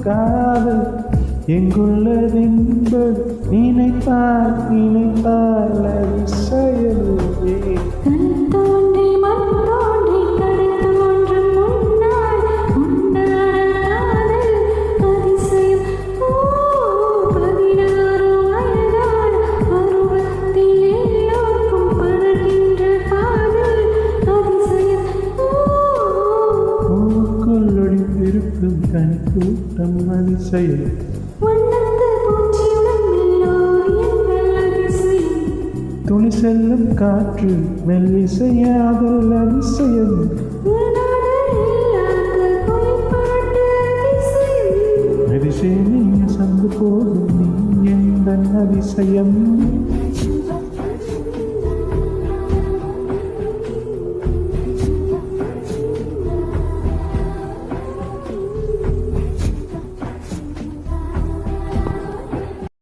காதல் எங்குள்ளதென்பது நினைத்தால் நினைத்தால் அதிசயமே. கண் தோன்றி மண் தோன்றி கடல் தோன்றும் முன்னால் உண்டான காதல் அதிசயம். 16 வயதான பருவத்தில் எல்லோருக்கும் பறக்கின்ற காதல் அதிசயம். பூக்குள் ஒளிந்திருக்கும் கனிக்கூட்டம் அதிசயம். வண்ணத்து பூச்சியுடன் மெல்லோரியங்கள் அதிசயம். துளி செல்லும் காற்று மெல்லிசையாதல் அதிசயம். அதிசயம் நீ சந்து போதும் நீ எந்த அதிசயம்.